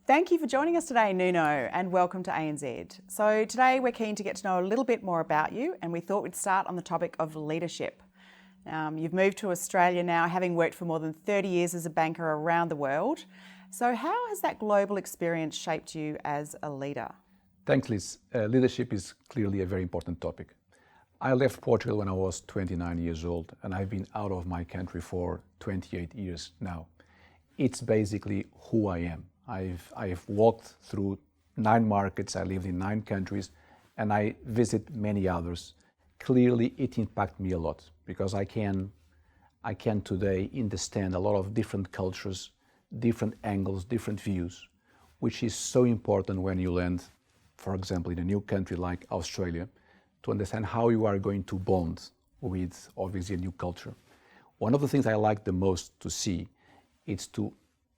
Thank you for joining us today, Nuno, and welcome to ANZ. So today we're keen to get to know a little bit more about you, and we thought we'd start on the topic of leadership. You've moved to Australia now, having worked for more than 30 years as a banker around the world. So how has that global experience shaped you as a leader? Thanks, Liz. Leadership is clearly a very important topic. I left Portugal when I was 29 years old, and I've been out of my country for 28 years now. It's basically who I am. I've walked through 9 markets, I lived in 9 countries, and I visit many others. Clearly, it impacted me a lot because I can today understand a lot of different cultures, different angles, different views, which is so important when you land, for example, in a new country like Australia, to understand how you are going to bond with obviously a new culture. One of the things I like the most to see is to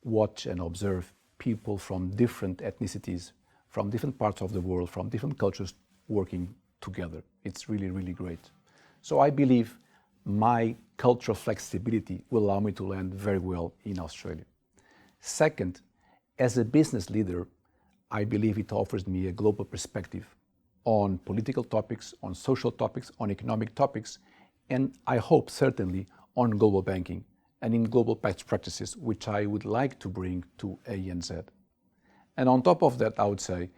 watch and observe people from different ethnicities, from different parts of the world, from different cultures working together. It's really, really great. So I believe my cultural flexibility will allow me to land very well in Australia. Second, as a business leader, I believe it offers me a global perspective on political topics, on social topics, on economic topics, and I hope certainly on global banking and in global best practices, which I would like to bring to ANZ. And on top of that, I would say,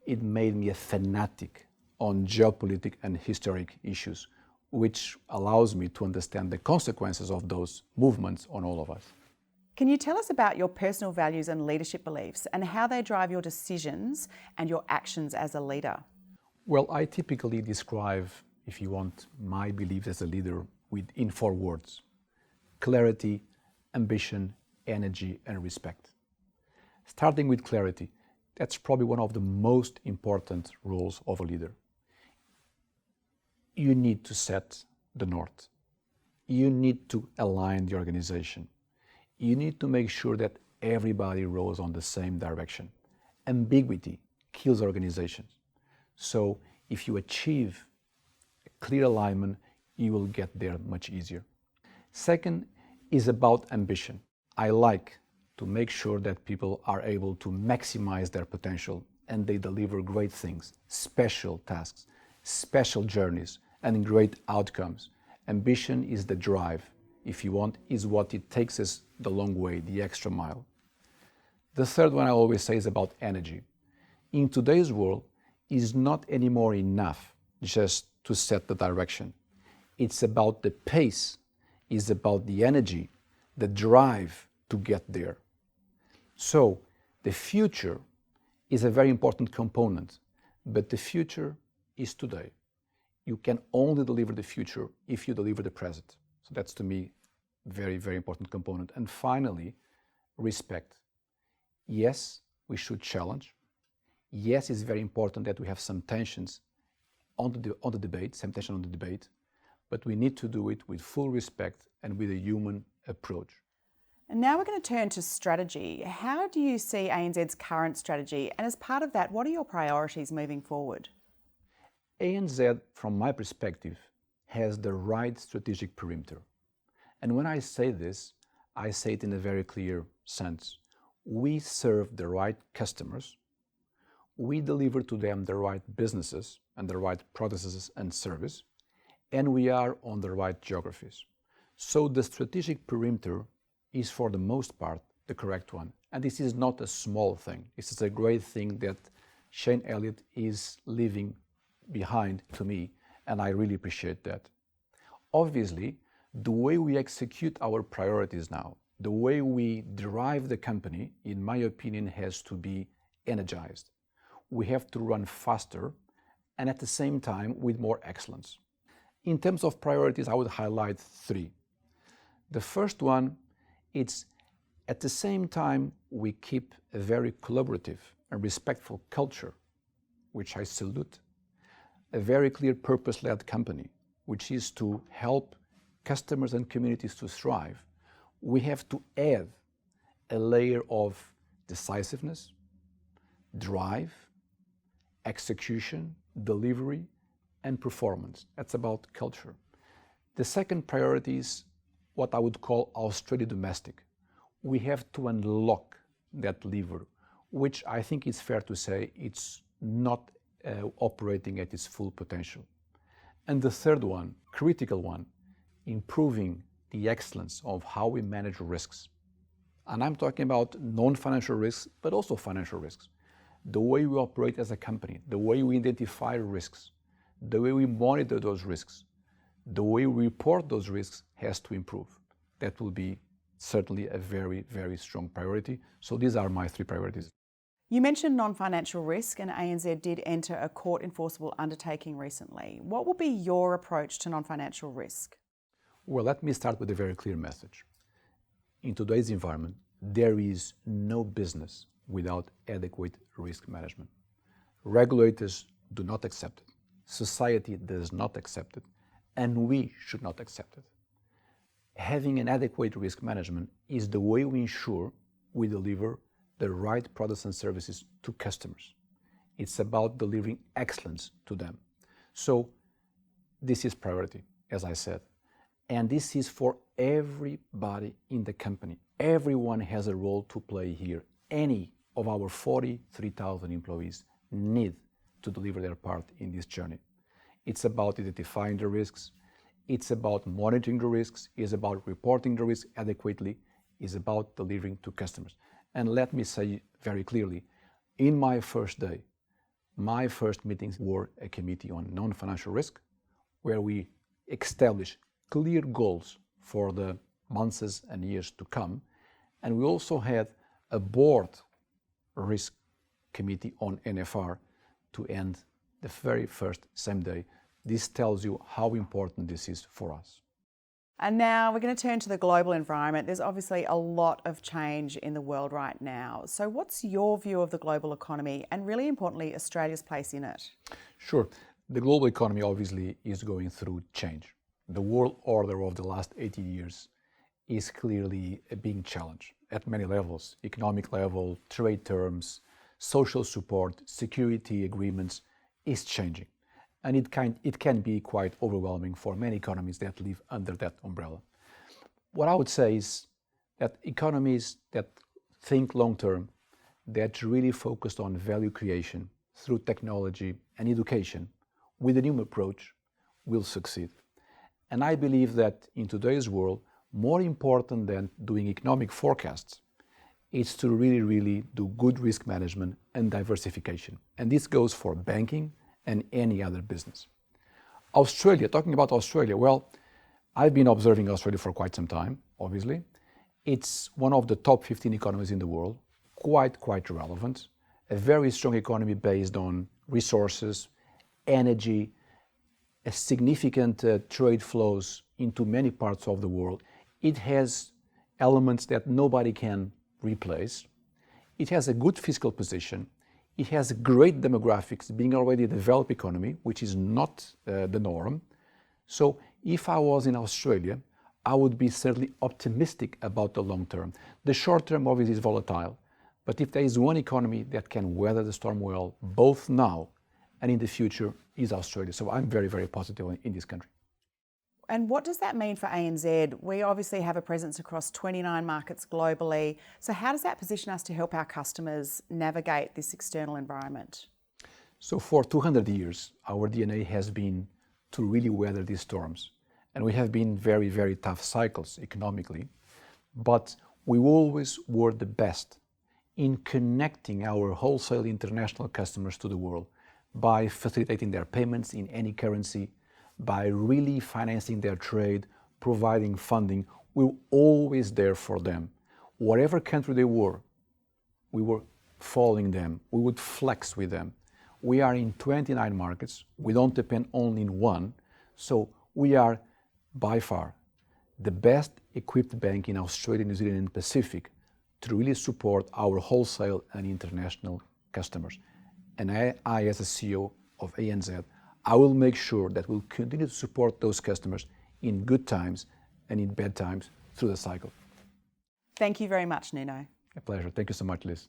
it made me a fanatic on geopolitical and historic issues, which allows me to understand the consequences of those movements on all of us. Can you tell us about your personal values and leadership beliefs and how they drive your decisions and your actions as a leader? Well, I typically describe, if you want, my beliefs as a leader in 4 words: clarity, ambition, energy, and respect. Starting with clarity, that's probably one of the most important roles of a leader. You need to set the north. You need to align the organization. You need to make sure that everybody rows on the same direction. Ambiguity kills organizations. So if you achieve a clear alignment, you will get there much easier. Second is about ambition. I like to make sure that people are able to maximize their potential and they deliver great things, special tasks, special journeys, and great outcomes. Ambition is the drive, if you want, is what it takes us the long way, the extra mile. The third one I always say is about energy. In today's world, it's not anymore enough just to set the direction. It's about the pace, it's about the energy, the drive to get there. So the future is a very important component, but the future is today. You can only deliver the future if you deliver the present. So that's, to me, very, very important component. And finally, respect. Yes, we should challenge. Yes, it's very important that we have some tensions on the debate, some tension on the debate, but we need to do it with full respect and with a human approach. And now we're going to turn to strategy. How do you see ANZ's current strategy? And as part of that, what are your priorities moving forward? ANZ, from my perspective, has the right strategic perimeter. And when I say this, I say it in a very clear sense. We serve the right customers, we deliver to them the right businesses and the right processes and service, and we are on the right geographies. So the strategic perimeter is, for the most part, the correct one. And this is not a small thing. This is a great thing that Shane Elliott is leaving behind to me, and I really appreciate that. Obviously, the way we execute our priorities now, the way we drive the company, in my opinion, has to be energized. We have to run faster and at the same time with more excellence. In terms of priorities, I would highlight 3. The first one, it's at the same time we keep a very collaborative and respectful culture, which I salute, a very clear purpose-led company, which is to help customers and communities to thrive. We have to add a layer of decisiveness, drive, execution, delivery, and performance. That's about culture. The second priority is what I would call Australia domestic. We have to unlock that lever. which I think it's fair to say it's not operating at its full potential. And the third one, critical one, improving the excellence of how we manage risks. And I'm talking about non-financial risks, but also financial risks. The way we operate as a company, the way we identify risks, the way we monitor those risks, the way we report those risks has to improve. That will be certainly a very, very strong priority. So these are my 3 priorities. You mentioned non-financial risk, and ANZ did enter a court enforceable undertaking recently. What will be your approach to non-financial risk? Well, let me start with a very clear message. In today's environment, there is no business without adequate risk management. Regulators do not accept it. Society does not accept it, and we should not accept it. Having an adequate risk management is the way we ensure we deliver the right products and services to customers. It's about delivering excellence to them. So this is priority, as I said. And this is for everybody in the company. Everyone has a role to play here. Any of our 43,000 employees need to deliver their part in this journey. It's about identifying the risks. It's about monitoring the risks. It's about reporting the risks adequately. It's about delivering to customers. And let me say very clearly, in my first day, my first meetings were a committee on non-financial risk, where we established clear goals for the months and years to come. And we also had a board risk committee on NFR to end the very first same day. This tells you how important this is for us. And now we're going to turn to the global environment. There's obviously a lot of change in the world right now. So what's your view of the global economy and, really importantly, Australia's place in it? Sure. The global economy obviously is going through change. The world order of the last 80 years is clearly being challenged at many levels: economic level, trade terms, social support, security agreements is changing. And it can be quite overwhelming for many economies that live under that umbrella. What I would say is that economies that think long-term, that really focused on value creation through technology and education with a new approach will succeed. And I believe that in today's world, more important than doing economic forecasts, is to really do good risk management and diversification. And this goes for banking and any other business. Australia, talking about Australia, well, I've been observing Australia for quite some time, obviously. It's one of the top 15 economies in the world, quite relevant, a very strong economy based on resources, energy, a significant trade flows into many parts of the world. It has elements that nobody can replace. It has a good fiscal position. It has great demographics, being already a developed economy, which is not the norm. So if I was in Australia, I would be certainly optimistic about the long term. The short term obviously is volatile, but if there is one economy that can weather the storm well, both now and in the future, is Australia. So I'm very positive in this country. And what does that mean for ANZ? We obviously have a presence across 29 markets globally. So how does that position us to help our customers navigate this external environment? So for 200 years, our DNA has been to really weather these storms. And we have been very tough cycles economically. But we always were the best in connecting our wholesale international customers to the world by facilitating their payments in any currency, by really financing their trade, providing funding. We were always there for them. Whatever country they were, we were following them. We would flex with them. We are in 29 markets. We don't depend only in one. So we are by far the best equipped bank in Australia, New Zealand, and Pacific to really support our wholesale and international customers. And I as a CEO of ANZ, I will make sure that we'll continue to support those customers in good times and in bad times through the cycle. Thank you very much, Nuno. A pleasure. Thank you so much, Liz.